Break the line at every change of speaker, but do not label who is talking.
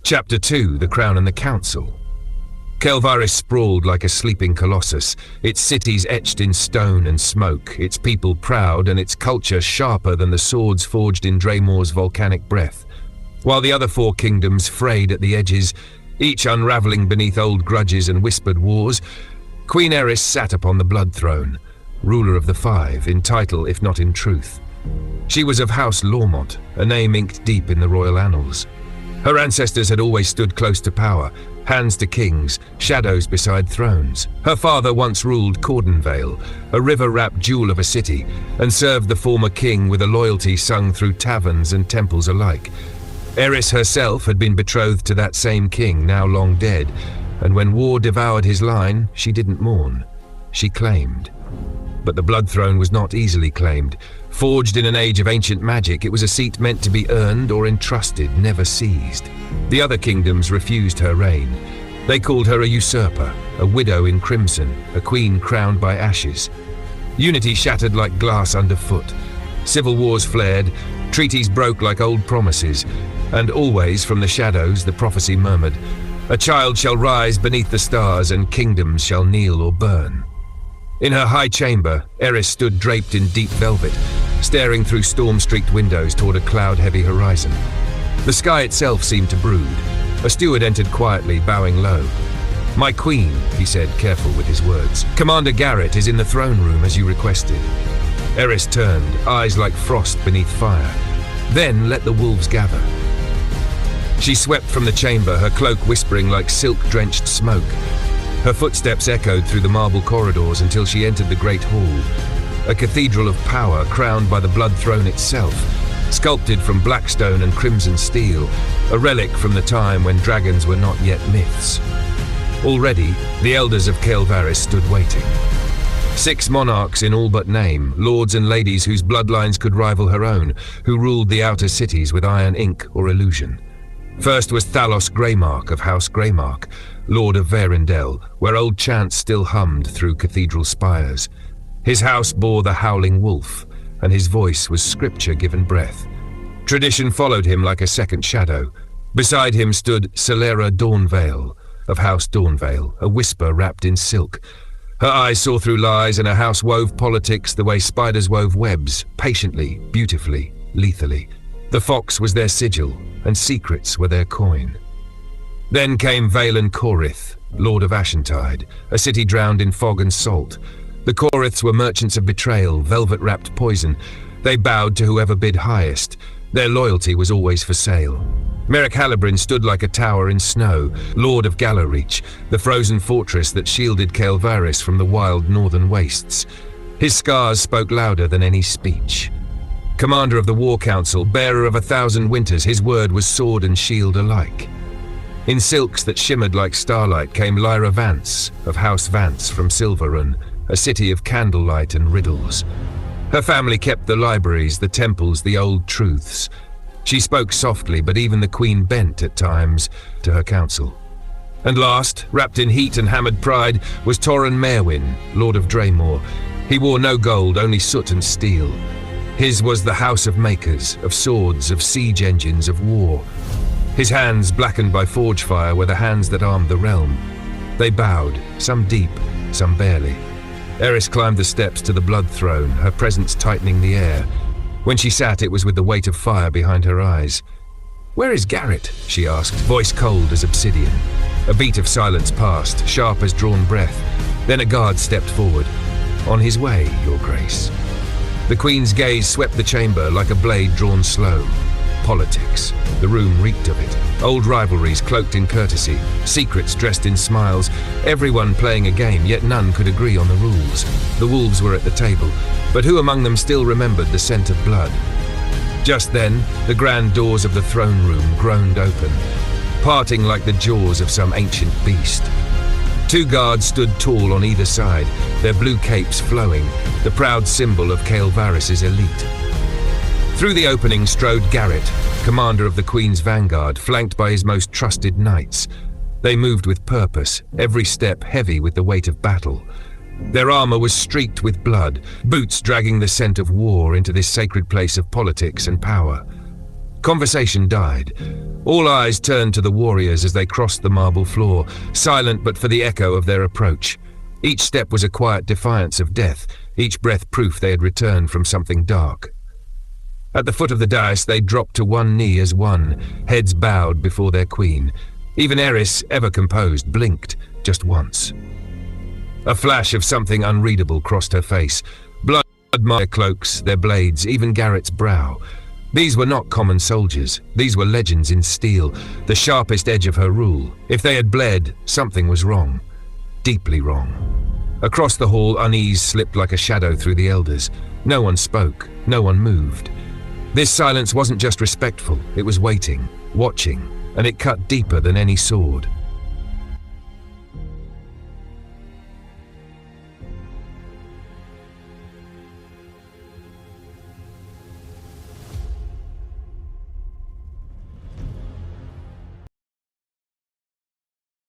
Chapter 2: The Crown and the Council. Caelvaris sprawled like a sleeping colossus, its cities etched in stone and smoke, its people proud and its culture sharper than the swords forged in Draymor's volcanic breath. While the other 4 kingdoms frayed at the edges, each unraveling beneath old grudges and whispered wars, Queen Eris sat upon the blood throne, ruler of the 5, in title if not in truth. She was of House Lormont, a name inked deep in the royal annals. Her ancestors had always stood close to power, hands to kings, shadows beside thrones. Her father once ruled Cordenvale, a river-wrapped jewel of a city, and served the former king with a loyalty sung through taverns and temples alike. Eris herself had been betrothed to that same king, now long dead, and when war devoured his line, she didn't mourn. She claimed. But the blood throne was not easily claimed. Forged in an age of ancient magic, it was a seat meant to be earned or entrusted, never seized. The other kingdoms refused her reign. They called her a usurper, a widow in crimson, a queen crowned by ashes. Unity shattered like glass underfoot. Civil wars flared, treaties broke like old promises, and always from the shadows the prophecy murmured, "A child shall rise beneath the stars, and kingdoms shall kneel or burn." In her high chamber, Eris stood draped in deep velvet, staring through storm-streaked windows toward a cloud-heavy horizon. The sky itself seemed to brood. A steward entered quietly, bowing low. "My queen," he said, careful with his words. "Commander Garrett is in the throne room as you requested." Eris turned, eyes like frost beneath fire. "Then let the wolves gather." She swept from the chamber, her cloak whispering like silk-drenched smoke. Her footsteps echoed through the marble corridors until she entered the great hall, a cathedral of power crowned by the blood throne itself, sculpted from black stone and crimson steel, a relic from the time when dragons were not yet myths. Already, the elders of Caelvaris stood waiting. 6 monarchs in all but name, lords and ladies whose bloodlines could rival her own, who ruled the outer cities with iron ink or illusion. First was Thalos Greymark of House Greymark, Lord of Verindel, where old chants still hummed through cathedral spires. His house bore the howling wolf, and his voice was scripture given breath. Tradition followed him like a second shadow. Beside him stood Celera Dawnvale of House Dawnvale, a whisper wrapped in silk. Her eyes saw through lies, and her house wove politics the way spiders wove webs, patiently, beautifully, lethally. The fox was their sigil, and secrets were their coin. Then came Valen Korith, Lord of Ashantide, a city drowned in fog and salt. The Koriths were merchants of betrayal, velvet-wrapped poison. They bowed to whoever bid highest. Their loyalty was always for sale. Merrick Halibrin stood like a tower in snow, Lord of Gallowreach, the frozen fortress that shielded Caelvaris from the wild northern wastes. His scars spoke louder than any speech. Commander of the War Council, bearer of 1,000 winters, his word was sword and shield alike. In silks that shimmered like starlight came Lyra Vance of House Vance from Silverrun, a city of candlelight and riddles. Her family kept the libraries, the temples, the old truths. She spoke softly, but even the queen bent at times to her counsel. And last, wrapped in heat and hammered pride, was Torren Merwin, Lord of Draymor. He wore no gold, only soot and steel. His was the house of makers, of swords, of siege engines, of war. His hands, blackened by forge fire, were the hands that armed the realm. They bowed, some deep, some barely. Eris climbed the steps to the blood throne, her presence tightening the air. When she sat, it was with the weight of fire behind her eyes. "Where is Garrett?" she asked, voice cold as obsidian. A beat of silence passed, sharp as drawn breath. Then a guard stepped forward. "On his way, Your Grace." The Queen's gaze swept the chamber like a blade drawn slow. Politics. The room reeked of it. Old rivalries cloaked in courtesy, secrets dressed in smiles, everyone playing a game, yet none could agree on the rules. The wolves were at the table, but who among them still remembered the scent of blood? Just then, the grand doors of the throne room groaned open, parting like the jaws of some ancient beast. 2 guards stood tall on either side, their blue capes flowing, the proud symbol of Caelvaris' elite. Through the opening strode Garrett, commander of the Queen's vanguard, flanked by his most trusted knights. They moved with purpose, every step heavy with the weight of battle. Their armor was streaked with blood, boots dragging the scent of war into this sacred place of politics and power. Conversation died. All eyes turned to the warriors as they crossed the marble floor, silent but for the echo of their approach. Each step was a quiet defiance of death, each breath proof they had returned from something dark. At the foot of the dais, they dropped to one knee as one, heads bowed before their queen. Even Eris, ever composed, blinked just once. A flash of something unreadable crossed her face. Blood marked their cloaks, their blades, even Garrett's brow. These were not common soldiers. These were legends in steel, the sharpest edge of her rule. If they had bled, something was wrong. Deeply wrong. Across the hall, unease slipped like a shadow through the elders. No one spoke. No one moved. This silence wasn't just respectful. It was waiting, watching, and it cut deeper than any sword.